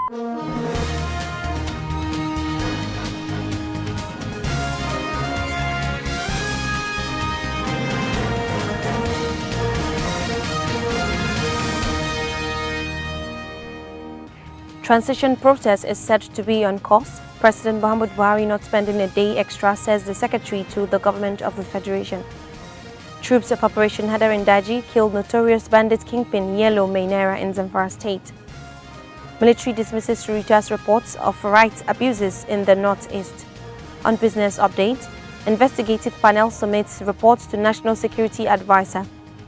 Transition process is said to be on course. President Muhammad Buhari not spending a day extra, says the secretary to the government of the Federation. Troops of Operation HADARIN DAJI killed notorious bandit kingpin Yellow NAIRA in ZAMFARA state. Military dismisses Reuters reports of rights abuses in the northeast. On business update, investigative panel submits reports to National Security Advisor.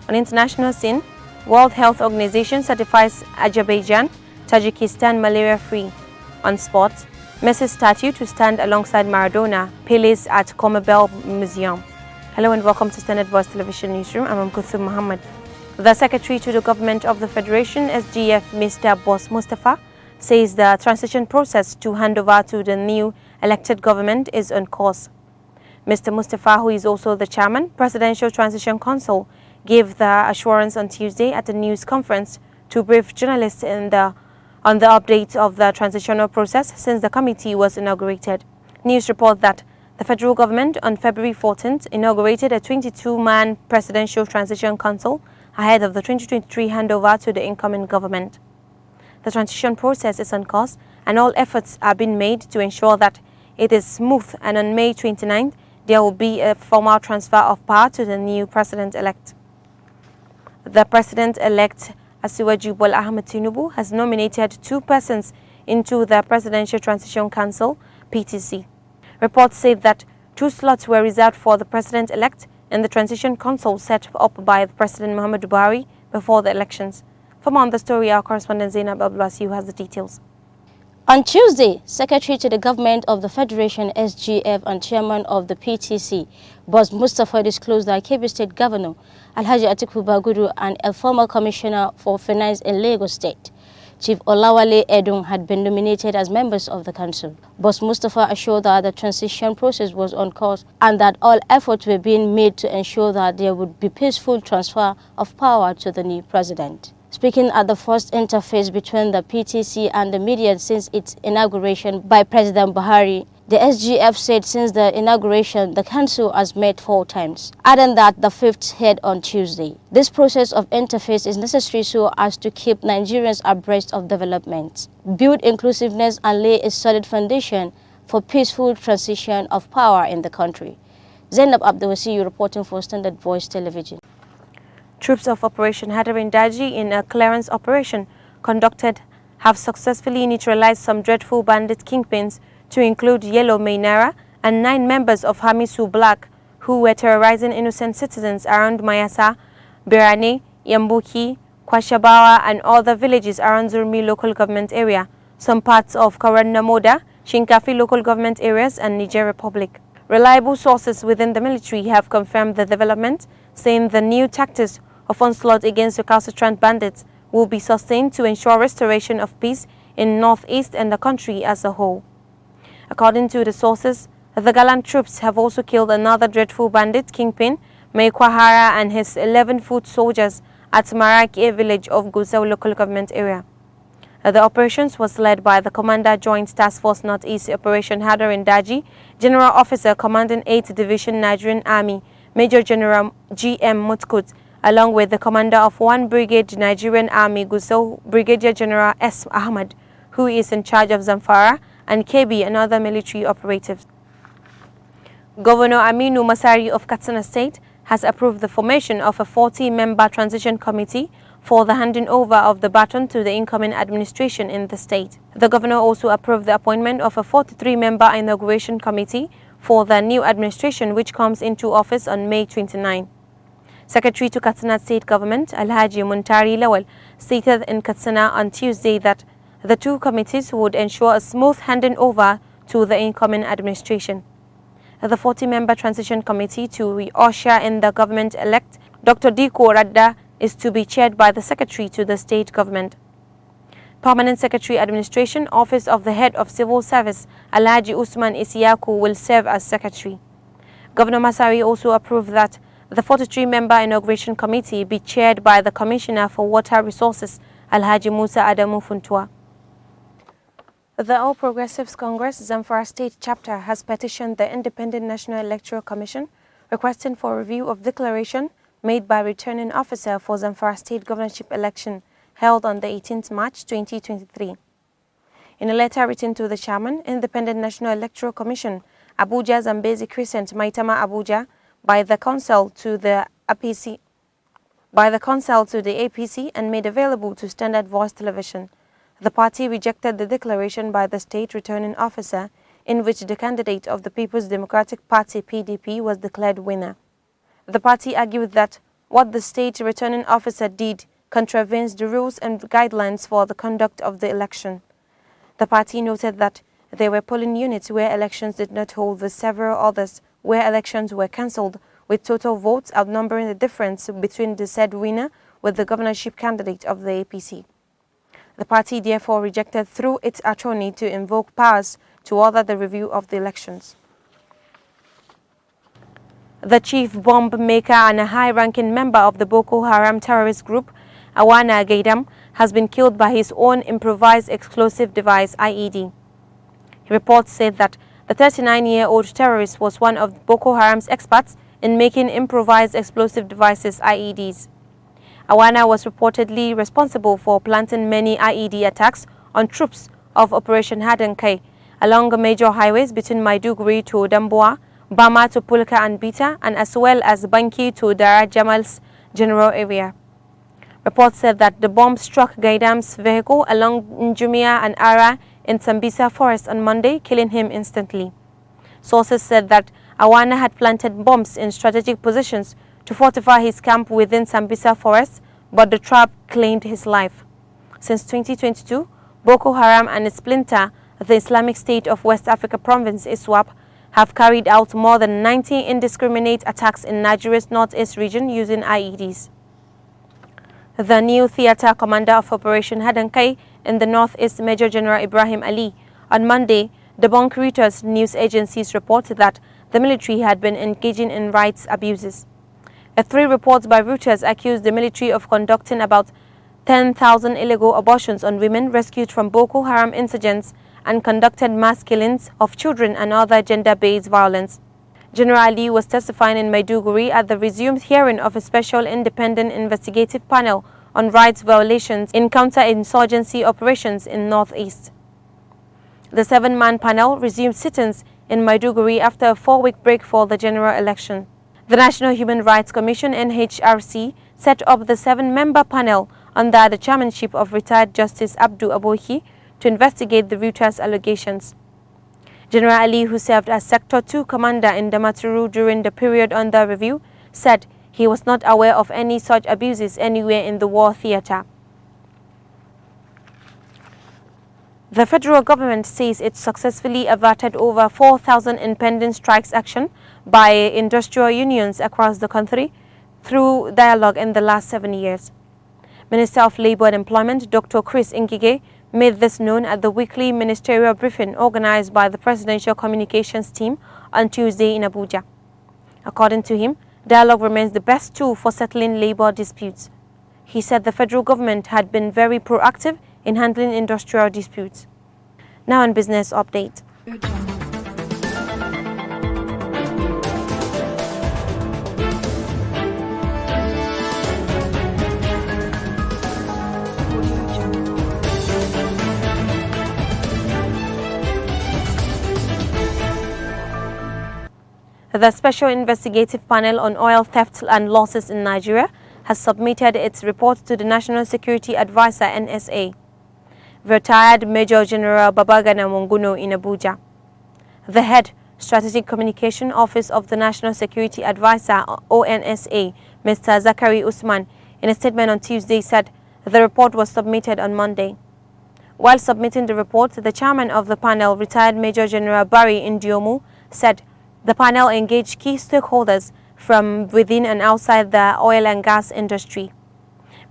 On international scene, World Health Organization certifies Azerbaijan, Tajikistan malaria-free. On sports, Messi's statue to stand alongside Maradona, Pele's at Comebel Museum. Hello and welcome to Standard Voice Television Newsroom. I'm Kuthum Muhammad. The Secretary to the Government of the Federation, SGF, Mr. Boss Mustafa, says the transition process to hand over to the new elected government is on course. Mr. Mustafa, who is also the chairman, Presidential Transition Council, gave the assurance on Tuesday at a news conference to brief journalists on the update of the transitional process since the committee was inaugurated. News report that the federal government on February 14th inaugurated a 22-man Presidential Transition Council ahead of the 2023 handover to the incoming government. The transition process is on course and all efforts are being made to ensure that it is smooth, and on May 29th there will be a formal transfer of power to the new president-elect. The president-elect Asiwaju Bola Ahmed Tinubu has nominated 2 persons into the Presidential Transition Council, PTC. Reports say that 2 slots were reserved for the president-elect in the Transition Council set up by President Muhammad Buhari before the elections. For more on the story, our correspondent Zainab Abdulwasiu has the details. On Tuesday, Secretary to the Government of the Federation, SGF, and Chairman of the PTC, Boss Mustafa, disclosed that Kebbi State Governor Alhaji Atiku Bagudu and a former Commissioner for Finance in Lagos State, Chief Olawale Edun, had been nominated as members of the council. Boss Mustafa assured that the transition process was on course and that all efforts were being made to ensure that there would be peaceful transfer of power to the new president. Speaking at the first interface between the PTC and the media since its inauguration by President Buhari, the SGF said since the inauguration, the council has met 4 times, adding that the 5th held on Tuesday. This process of interface is necessary so as to keep Nigerians abreast of developments, build inclusiveness, and lay a solid foundation for peaceful transition of power in the country. Zainab Abdulwasiu reporting for Standard Voice Television. Troops of Operation HADARIN DAJI in a clearance operation conducted have successfully neutralized some dreadful bandit kingpins to include Yellow NAIRA and 9 members of Hamisu Black who were terrorizing innocent citizens around Mayasa, Birane, Yambuki, Kwashabawa and other villages around Zurmi local government area, some parts of Karannamoda, Shinkafi local government areas and Niger Republic. Reliable sources within the military have confirmed the development, saying the new tactics of onslaught against recalcitrant bandits will be sustained to ensure restoration of peace in northeast and the country as a whole. According to the sources, the gallant troops have also killed another dreadful bandit kingpin, Meikwahara, and his 11 foot soldiers at Marake village of Gusau local government area. The operations was led by the Commander Joint Task Force Northeast Operation HADARIN DAJI, General Officer Commanding 8th Division Nigerian Army, Major General G.M. Mutkut, along with the Commander of 1 Brigade Nigerian Army Gusau, Brigadier General S. Ahmad, who is in charge of ZAMFARA, and KB and other military operatives. Governor Aminu Masari of Katsina State has approved the formation of a 40-member transition committee for the handing over of the baton to the incoming administration in the state. The governor also approved the appointment of a 43-member inauguration committee for the new administration, which comes into office on May 29. Secretary to Katsina State Government Alhaji Muntari Lawal stated in Katsina on Tuesday that the 2 committees would ensure a smooth handing over to the incoming administration. The 40-member transition committee to usher in the government-elect, Dr. Diko Radda, is to be chaired by the Secretary to the State Government. Permanent Secretary Administration, Office of the Head of Civil Service, Alhaji Usman Isiaku, will serve as Secretary. Governor Masari also approved that the 43-member inauguration committee be chaired by the Commissioner for Water Resources, Alhaji Musa Adamu Funtua. The All Progressives Congress Zamfara State Chapter has petitioned the Independent National Electoral Commission requesting for review of declaration made by returning officer for Zamfara State governorship election held on the 18th March 2023. In a letter written to the chairman, Independent National Electoral Commission, Abuja Zambezi Crescent, Maitama, Abuja, by the council to the APC and made available to Standard Voice Television, the party rejected the declaration by the state returning officer in which the candidate of the People's Democratic Party (PDP) was declared winner. The party argued that what the state returning officer did contravenes the rules and guidelines for the conduct of the election. The party noted that there were polling units where elections did not hold, with several others where elections were cancelled, with total votes outnumbering the difference between the said winner with the governorship candidate of the APC. The party therefore rejected through its attorney to invoke powers to order the review of the elections. The chief bomb maker and a high-ranking member of the Boko Haram terrorist group, Awana Gaidam, has been killed by his own improvised explosive device, IED. Reports said that the 39-year-old terrorist was one of Boko Haram's experts in making improvised explosive devices, IEDs. Awana was reportedly responsible for planting many IED attacks on troops of Operation HADARIN along major highways between Maiduguri to Damboa, Bama to Pulka and Bita, and as well as Banki to Dara Jamal's general area. Reports said that the bomb struck Gaidam's vehicle along Njumia and Ara in Sambisa forest on Monday, killing him instantly. Sources said that Awana had planted bombs in strategic positions to fortify his camp within Sambisa forest, but the trap claimed his life. Since 2022, Boko Haram and its splinter, the Islamic State of West Africa Province (ISWAP), have carried out more than 90 indiscriminate attacks in Nigeria's northeast region using IEDs. The new theater commander of Operation HADARIN in the northeast, Major General Ibrahim Ali, on Monday debunked Reuters news agency's report that the military had been engaging in rights abuses. 3 reports by Reuters accused the military of conducting about 10,000 illegal abortions on women rescued from Boko Haram insurgents and conducted mass killings of children and other gender-based violence. General Ali was testifying in Maiduguri at the resumed hearing of a special independent investigative panel on rights violations in counter-insurgency operations in Northeast. The 7-man panel resumed sittings in Maiduguri after a 4-week break for the general election. The National Human Rights Commission (NHRC) set up the 7-member panel under the chairmanship of retired Justice Abdu Aboki to investigate the Reuters allegations. General Ali, who served as Sector 2 commander in Damaturu during the period under review, said he was not aware of any such abuses anywhere in the war theater. The federal government says it successfully averted over 4,000 impending strikes action by industrial unions across the country through dialogue in the last 7 years. Minister of Labour and Employment Dr. Chris Ngige made this known at the weekly ministerial briefing organized by the Presidential Communications Team on Tuesday in Abuja. According to him, dialogue remains the best tool for settling labour disputes. He said the federal government had been very proactive in handling industrial disputes. Now on business update. The Special Investigative Panel on Oil Theft and Losses in Nigeria has submitted its report to the National Security Advisor (NSA), retired Major General Babagana Munguno in Abuja. The head Strategic Communication Office of the National Security Advisor (ONSA), Mr. Zakari Usman, in a statement on Tuesday said the report was submitted on Monday. While submitting the report, the chairman of the panel, retired Major General Barry Indiomu, said the panel engaged key stakeholders from within and outside the oil and gas industry.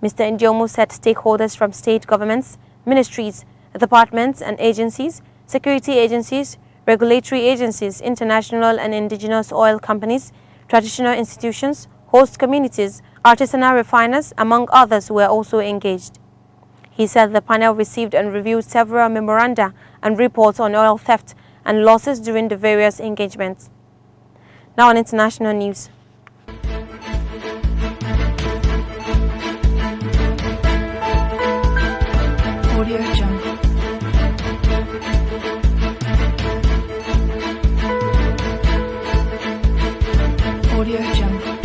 Mr. Indiomu said stakeholders from state governments, ministries, departments and agencies, security agencies, regulatory agencies, international and indigenous oil companies, traditional institutions, host communities, artisanal refiners, among others, were also engaged. He said the panel received and reviewed several memoranda and reports on oil theft and losses during the various engagements. Now on international news. Audio Jungle. Audio Jungle.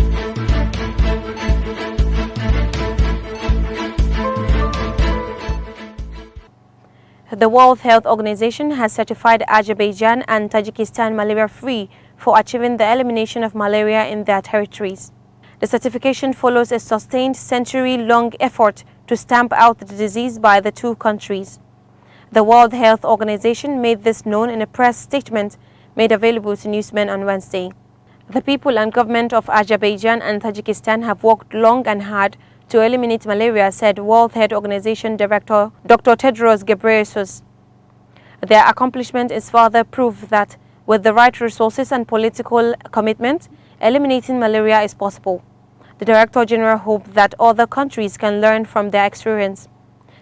The World Health Organization has certified Azerbaijan and Tajikistan malaria-free for achieving the elimination of malaria in their territories. The certification follows a sustained century-long effort to stamp out the disease by the two countries. The World Health Organization made this known in a press statement made available to newsmen on Wednesday. The people and government of Azerbaijan and Tajikistan have worked long and hard to eliminate malaria, said World Health Organization Director Dr. Tedros Ghebreyesus. Their accomplishment is further proof that, with the right resources and political commitment, eliminating malaria is possible. The Director General hoped that other countries can learn from their experience.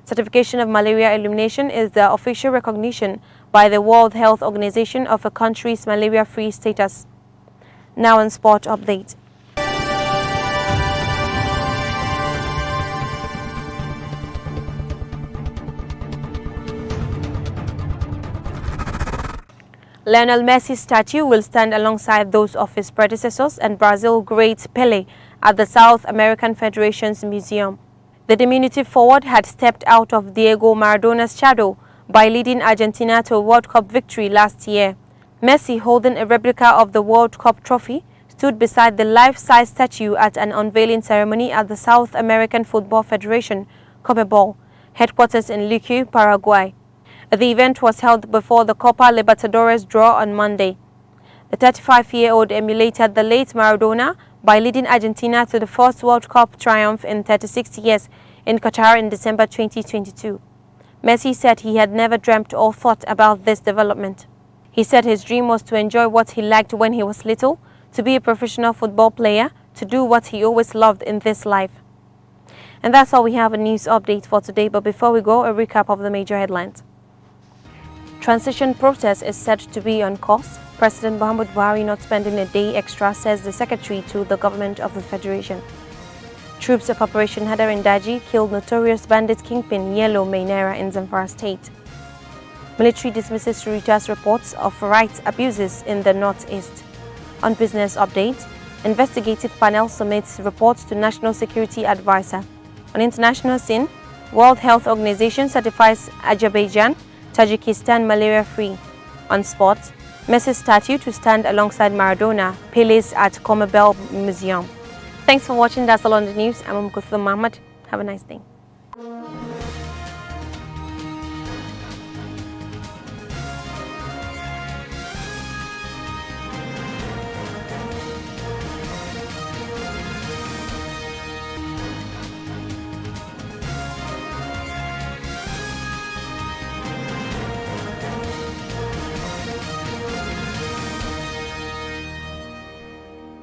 Certification of malaria elimination is the official recognition by the World Health Organization of a country's malaria-free status. Now on sport update. Lionel Messi's statue will stand alongside those of his predecessors and Brazil great Pelé at the South American Federation's museum. The diminutive forward had stepped out of Diego Maradona's shadow by leading Argentina to a World Cup victory last year. Messi, holding a replica of the World Cup trophy, stood beside the life-size statue at an unveiling ceremony at the South American Football Federation, CONMEBOL, headquarters in Luque, Paraguay. The event was held before the Copa Libertadores draw on Monday. The 35-year-old emulated the late Maradona by leading Argentina to the first World Cup triumph in 36 years in Qatar in December 2022. Messi said he had never dreamt or thought about this development. He said his dream was to enjoy what he liked when he was little, to be a professional football player, to do what he always loved in this life. And that's all we have a news update for today, but before we go, a recap of the major headlines. Transition process is said to be on course. President Muhammadu Buhari not spending a day extra, says the secretary to the government of the Federation. Troops of Operation HADARIN DAJI killed notorious bandit kingpin Yellow May NAIRA in ZAMFARA state. Military dismisses Reuters reports of rights abuses in the northeast. On business update, investigative panel submits reports to National Security Advisor. On international scene, World Health Organization certifies Azerbaijan, Tajikistan malaria-free. On sports, Messi's statue to stand alongside Maradona, Pelé's at CONMEBOL Museum. Thanks for watching. That's all on the news. I'm Muhammad. Have a nice day.